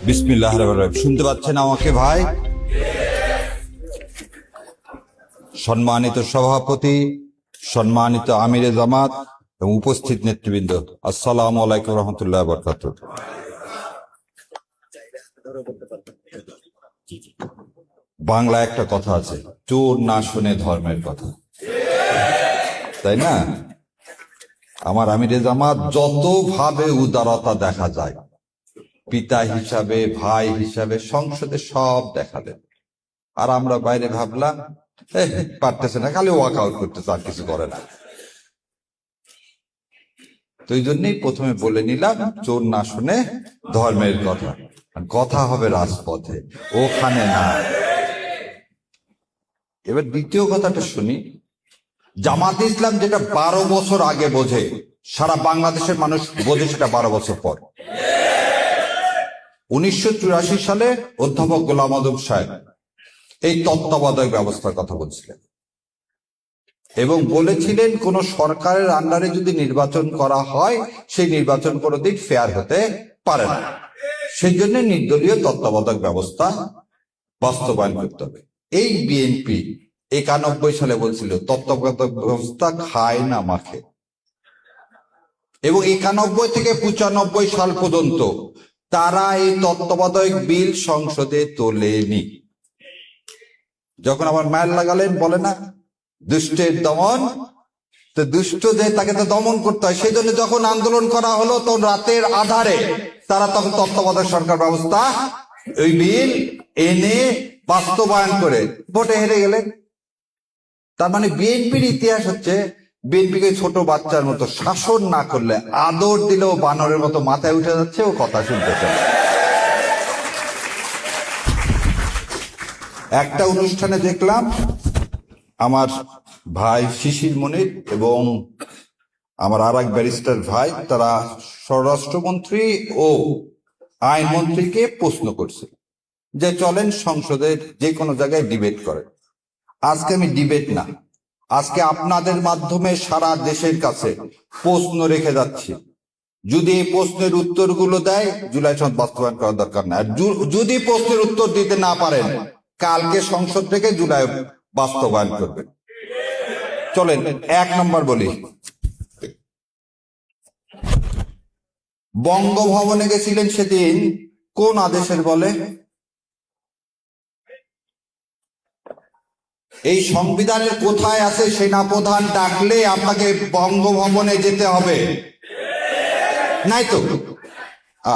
বিসমিল্লাহির রহমানির রহিম। শুনতে পাচ্ছেন আমাকে ভাই? সম্মানিত সভাপতি, সম্মানিত আমিরে জামাত এবং উপস্থিত নেতৃবৃন্দ, আসসালামু আলাইকুম রহমতুল্লাহ বরকাতুহ। বাংলা একটা কথা আছে, চোর না শুনে ধর্মের কথা, তাই না? আমার আমিরে জামাত যতভাবে উদারতা দেখা যায়, পিতা হিসাবে, ভাই হিসাবে সংসদে সব দেখালেন, আর আমরা বাইরে ভাবলাম পারতেছে না, খালি ওয়াক আউট করতেছে, আর কিছু করে না। তো এই জন্যই প্রথমে বলে নিলাম, চোর না শুনে ধর্মের কথা, কথা হবে রাজপথে, ওখানে না। এবার দ্বিতীয় কথাটা শুনি। জামাত ইসলাম যেটা 12 বছর আগে বোঝে, সারা বাংলাদেশের মানুষ বোঝে সেটা 12 বছর পর। 1984 সালে অধ্যাপক গোলাম আযম সাহেব এই তত্ত্বাবধায়ক ব্যবস্থার কথা বলছিলেন এবং বলেছিলেন কোন সরকারের আন্ডারে যদি নির্বাচন করা হয়, সেই নির্বাচন কোনোদিন ফেয়ার হতে পারে না। সেই জন্য নির্দলীয় তত্ত্বাবধায়ক ব্যবস্থা বাস্তবায়ন করতে হবে। এই বিএনপি 91 সালে বলছিল তত্ত্বাবধায়ক ব্যবস্থা খায় না মাখে, এবং 91 থেকে 95 সাল পর্যন্ত তারা এই তত্ত্বাবধায়ক বিল সংসদে তোলেনি। যখন আবার মায়ের লাগালেন, বলে না দুষ্টের দমন, তো দুষ্ট যে তাকে তো দমন করতে হয়, সেই জন্য যখন আন্দোলন করা হলো তখন রাতের আধারে তারা তখন তত্ত্বাবধায়ক সরকার ব্যবস্থা ওই বিল এনে বাস্তবায়ন করে ভোটে হেরে গেলেন। তার মানে বিএনপির ইতিহাস হচ্ছে, বিএনপিকে ছোট বাচ্চার মতো শাসন না করলে, আদর দিলেও বানরের মতো মাথায় উঠে যাচ্ছে, ও কথা শুনতে চায়। একটা অনুষ্ঠানে দেখলাম আমার ভাই শিশির মনির এবং আমার আর এক ব্যারিস্টার ভাই, তারা স্বরাষ্ট্রমন্ত্রী ও আইনমন্ত্রীকে প্রশ্ন করছে যে চলেন সংসদের যে কোনো জায়গায় ডিবেট করেন। আজকে আমি ডিবেট না, আজকে আপনাদের মাধ্যমে সারা দেশের কাছে প্রশ্ন রেখে যাচ্ছি। যদি এই প্রশ্নের উত্তরগুলো দেয়, জুলাই সনদ বাস্তবায়ন করার দরকার নাই। আর যদি প্রশ্নের উত্তর দিতে না পারেন, কালকে সংসদ থেকে জুলাই বাস্তবায়ন করবেন। চলেন 1 নম্বর বলি। বঙ্গভবনে গেছিলেন সেদিন কোন আদেশের বলে? এই সংবিধানের কোথায় আছে সেনাপ্রধান ডাকলে আপনাকে বঙ্গভবনে যেতে হবে? নাই তো।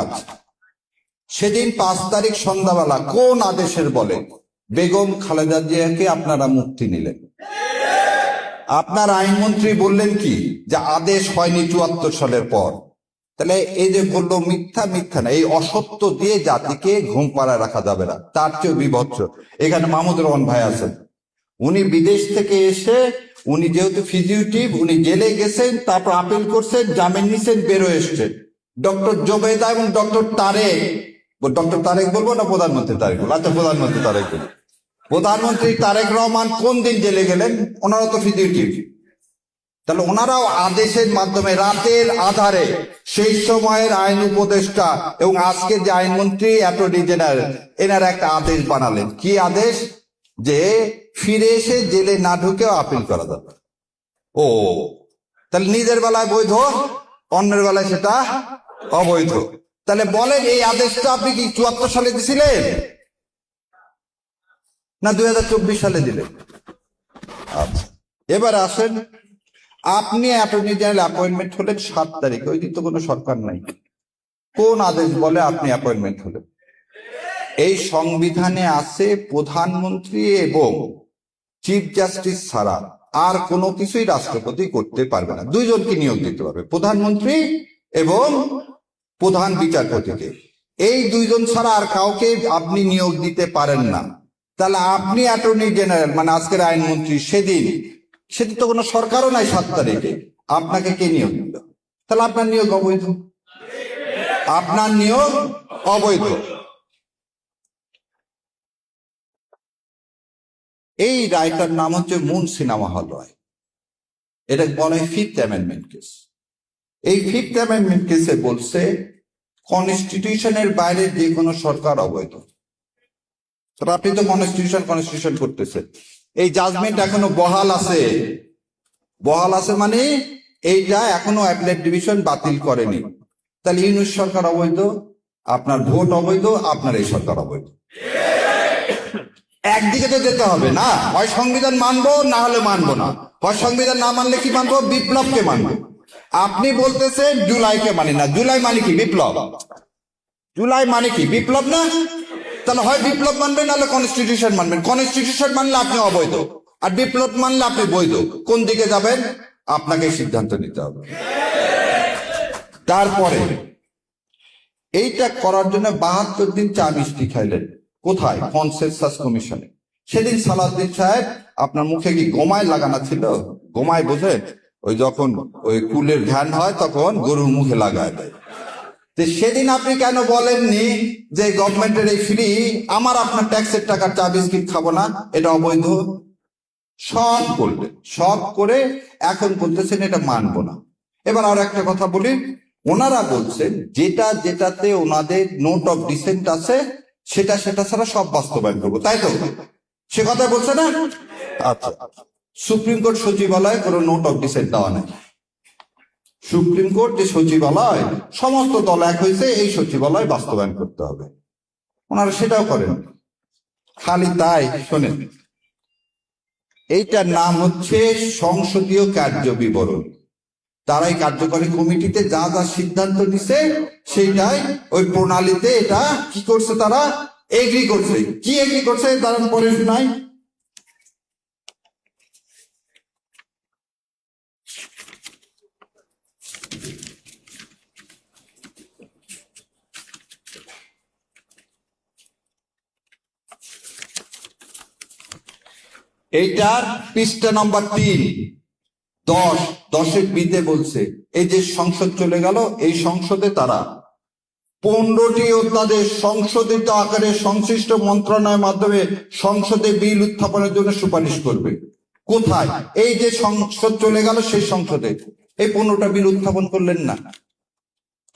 আচ্ছা, সেদিন 5 তারিখ সন্ধ্যাবেলা কোন আদেশের বলে বেগম খালেদা জিয়াকে আপনারা মুক্তি নিলেন? আপনার আইনমন্ত্রী বললেন কি, যে আদেশ হয়নি 74 সালের পর। তাহলে এই যে বললো মিথ্যা, মিথ্যা না, এই অসত্য দিয়ে জাতিকে ঘুম পাড়ায় রাখা যাবে না। তার চেয়ে বিভৎস, এখানে মাহমুদুর রহমান ভাই আছেন, উনি বিদেশ থেকে এসে, উনি যেহেতু ফিজিউটিভ, উনি জেলে গেছেন, তারপর আপিল করছেন, জামিন নিছেন, বেরো এসছেন। ডক্টর জোবেদা এবং ডক্টর তারেক বলবো না প্রধানমন্ত্রী তারেক বলবো? আচ্ছা, প্রধানমন্ত্রী তারেক বলবো। প্রধানমন্ত্রী তারেক রহমান কোন দিন জেলে গেলেন? ওনারা তো ফিজিউটিভ। তাহলে ওনারাও আদেশের মাধ্যমে রাতের আধারে, সেই সময়ের আইন উপদেষ্টা এবং আজকে যে আইনমন্ত্রী অ্যাটর্নি জেনারেল, এনারা একটা আদেশ বানালেন। কি আদেশ? যে ফিরে এসে জেলে না ঢুকেও আপিল করা যাবে। ও, তাহলে নিজের বেলায় বৈধ, অন্যের বেলায় সেটা অবৈধ। তাহলে বলেন, এই আদেশটা আপনি কি 74 সালে দিছিলেন না 2024 সালে দিলেন? আচ্ছা, এবার আসেন, আপনি অ্যাটর্নি জেনারেল অ্যাপয়েন্টমেন্ট হলেন 7 তারিখে, ওই দিন তো কোনো সরকার নাই। কোন আদেশ বলে আপনি অ্যাপয়েন্টমেন্ট হলেন? এই সংবিধানে আছে প্রধানমন্ত্রী এবং চিফ জাস্টিস ছাড়া আর কোনো কিছুই রাষ্ট্রপতি করতে পারবে না। 2 জনকে নিয়োগ দিতে পারবে, প্রধানমন্ত্রী এবং প্রধান বিচারপতিকে। এই 2 জন ছাড়া আর কাউকে আপনি নিয়োগ দিতে পারেন না। তাহলে আপনি অ্যাটর্নি জেনারেল, মানে আজকের আইনমন্ত্রী, সেদিন তো কোনো সরকারও নাই 7 তারিখে, আপনাকে কে নিয়োগ দিল? তাহলে আপনার নিয়োগ অবৈধ, আপনার নিয়োগ অবৈধ। এই রায়টার নাম হচ্ছে মুন সিনেমা হল রায়। এটা বলা হয় 5th অ্যামেন্ডমেন্ট কেস। এই 5th অ্যামেন্ডমেন্ট কেসে বলছে কনস্টিটিউশনের বাইরে যে কোনো সরকার অবৈধ। আপনি তো কনস্টিটিউশন করতেছেন, এই জাজমেন্ট এখনো বহাল আছে মানে এইটা এখনো অ্যাপিলেট ডিভিশন বাতিল করেনি। তাহলে ইউনূস সরকার অবৈধ, আপনার ভোট অবৈধ, আপনার এই সরকার অবৈধ। একদিকে তো যেতে হবে না, হয় সংবিধান মানবো না হলে মানবো না। হয় সংবিধান না মানলে কি মানবো? বিপ্লবকে মানবো। আপনি বলতেছেন জুলাইকে মানি না। জুলাই মানে কি? বিপ্লব। জুলাই মানে কি? বিপ্লব না? তাহলে হয় বিপ্লব মানবেন নাহলে কনস্টিটিউশন মানবেন। কনস্টিটিউশন মানলে আপনি অবৈধ, আর বিপ্লব মানলে আপনি বৈধ। কোন দিকে যাবেন আপনাকে সিদ্ধান্ত নিতে হবে। তারপরে এইটা করার জন্য 72 দিন চা মিষ্টি খাইলেন। কোথায়? কনসেনসাস কমিশনে। সেদিন সালাউদ্দিন সাহেব আপনার মুখে কি গোমায় লাগানো ছিল? গোমায় বোঝেন? ওই যখন ওই কুলের ধ্যান হয় তখন গরুর মুখে লাগায় দেয়। সেদিন আপনি কেন বলেননি যে গভর্নমেন্টের এই ফ্রি, আমার আপনার ট্যাক্সের টাকার চা বিস্কিট খাবো না, এটা অবৈধ? সব করলেন, সব করে এখন বলতেছেন এটা মানবো না। এবার আর একটা কথা বলি, ওনারা বলছেন যেটাতে ওনাদের নোট অফ ডিসেন্ট আছে সেটা ছাড়া সব বাস্তবায়ন করবো, তাই তো? সে কথা বলছে না? আচ্ছা, সুপ্রিম কোর্ট সচিবালয়ে কোনো নোট অফ ডিসেন্ট দেওয়া নেই। সুপ্রিম কোর্ট যে সচিবালয়, সমস্ত দল এক হয়েছে এই সচিবালয় বাস্তবায়ন করতে হবে, ওনারা সেটাও করেন। খালি তাই, শোনেন, এইটার নাম হচ্ছে সংসদীয় কার্য বিবরণ। তারাই কার্যকরী কমিটিতে যা যা সিদ্ধান্ত নিছে সেইটাই ওই প্রণালীতে এটা কি করছে, তারা এগ্রি করছে। কি এগ্রি করছে তারা পরে শোনাই। এইটার পৃষ্ঠা নম্বর 3, 10 বিতে বলছে এই যে সংসদ চলে গেল, এই সংসদে তারা 15টি অধ্যাদেশ সংশোধিত আকারে সংশ্লিষ্ট মন্ত্রণালয়ের মাধ্যমে সংসদে বিল উত্থাপনের জন্য সুপারিশ করবে। কোথায়? এই যে সংসদ চলে গেল সেই সংসদে এই 15টা বিল উত্থাপন করলেন না।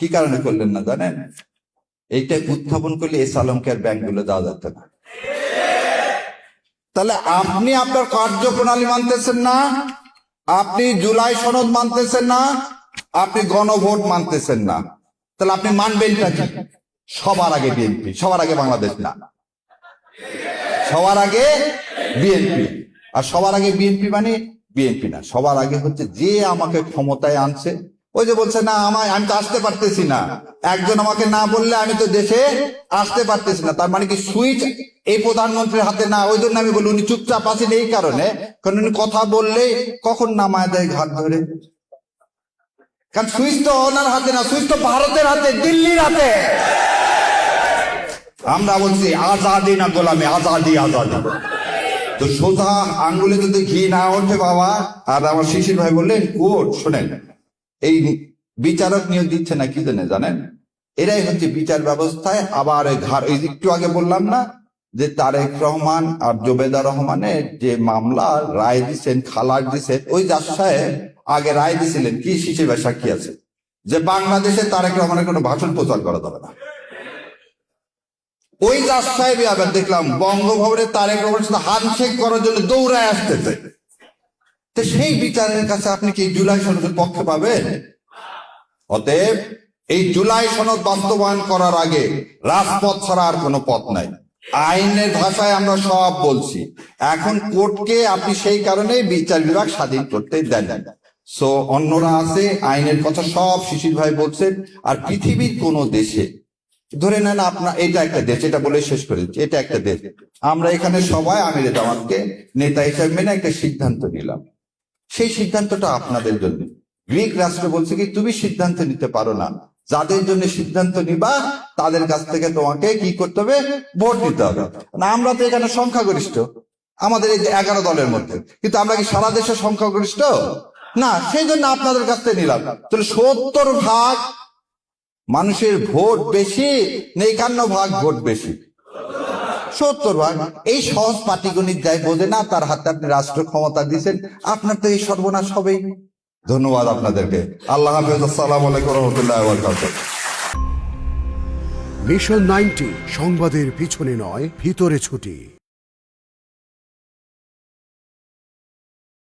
কি কারণে করলেন না জানেন? এইটা উত্থাপন করলে এস আলমকে আর ব্যাংকগুলো দেওয়া যেত না। তাহলে আপনি আপনার কার্যপ্রণালী মানতেছেন না, আপনি জুলাই সনদ মানতেছেন না, আপনি গণভোট মানতেছেন না। তাহলে আপনি মানবেনটা কি? সবার আগে বিএনপি, সবার আগে বাংলাদেশ না, সবার আগে বিএনপি। আর সবার আগে বিএনপি মানে বিএনপি না, সবার আগে হচ্ছে যে আমাকে ক্ষমতায় আনছে। ওই যে বলছে না আমি তো আসতে পারতেছি না, একজন আমাকে না বললে আমি তো দেশে আসতে পারতেছি না, তার মানে কি সুইচ এই প্রধানমন্ত্রীর হাতে না? ওই জন্য আমি বলি উনি চুপচাপ আছেন এই কারণে, কারণ উনি কথা বললে কখন নামায় দেয় ঘাট ধরে। কারণ সুইচ তো ওনার হাতে না, সুইচ তো ভারতের হাতে, দিল্লির হাতে। আমরা বলছি আজাদি না গোলামি, আজাদি আজাদি। তো সোজা আঙ্গুলে যদি ঘি না ওঠে বাবা। আর আমার শিশির ভাই বললেন কোর্ট, শোনেন, এই বিচারক নিয়োগ দিচ্ছে না কি জানেন? এরাই হচ্ছে বিচার ব্যবস্থায় আবার একটু আগে বললাম না যে তারেক রহমান আর জোবেদা রহমানের যে মামলা রায় দিচ্ছেন, খালাস দিচ্ছেন, ওই জাজ সাহেব আগে রায় দিছিলেন কি, শিশির ভাই সাক্ষী আছে, যে বাংলাদেশে তারেক রহমানের কোনো ভাষণ প্রচার করা যাবে না। ওই জাজ সাহেব আবার দেখলাম বঙ্গভবনে তারেক রহমানের সাথে হ্যান্ডশেক করার জন্য দৌড়ায় আসতেছে। তো সেই বিচারের কাছে আপনি কি জুলাই সনদের পক্ষে পাবেন? অতএব এই জুলাই সনদ বাস্তবায়ন করার আগে রাজপথ ছাড়া আর কোনো পথ নাই। আইনের ভাষায় আমরা সব বলছি। এখন কোর্টকে আপনি সেই কারণে বিচার বিভাগ স্বাধীন করতে দেন। সো অন্যরা আছে, আইনের কথা সব শিশির ভাই বলছেন। আর পৃথিবীর কোন দেশে ধরে নেন আপনার এটা একটা দেশ, এটা বলে শেষ করে দিচ্ছি, এটা একটা দেশ, আমরা এখানে সবাই আমিরে জামাতকে নেতা হিসেবে মেনে একটা সিদ্ধান্ত নিলাম। সেই সিদ্ধান্তটা আপনাদের জন্য। গ্রিক রাষ্ট্র বলছে কি তুমি সিদ্ধান্ত নিতে পারো না, যাদের জন্য সিদ্ধান্ত নিবা তাদের কাছ থেকে তোমাকে কি করতে হবে? ভোট দিতে হবে। না, আমরা তো এখানে সংখ্যাগরিষ্ঠ আমাদের এই 11 দলের মধ্যে, কিন্তু আমরা কি সারা দেশের সংখ্যাগরিষ্ঠ না, সেই জন্য আপনাদের কাছ থেকে নিলাম। তাহলে 70% মানুষের ভোট বেশি না 51% ভোট বেশি? 70%। এই সহজ পাটিগণিত যাই বোঝে না তার হাতে আপনি রাষ্ট্র ক্ষমতা দিচ্ছেন, আপনার তো এই সর্বনাশ হবেই। ধন্যবাদ আপনাদেরকে। আল্লাহ হাফেজ। আসসালামু আলাইকুম ওয়া রাহমাতুল্লাহি ওয়া বারাকাতুহু। মিশন 90 সংবাদের পিছনে নয় ভিতরে ছুটি।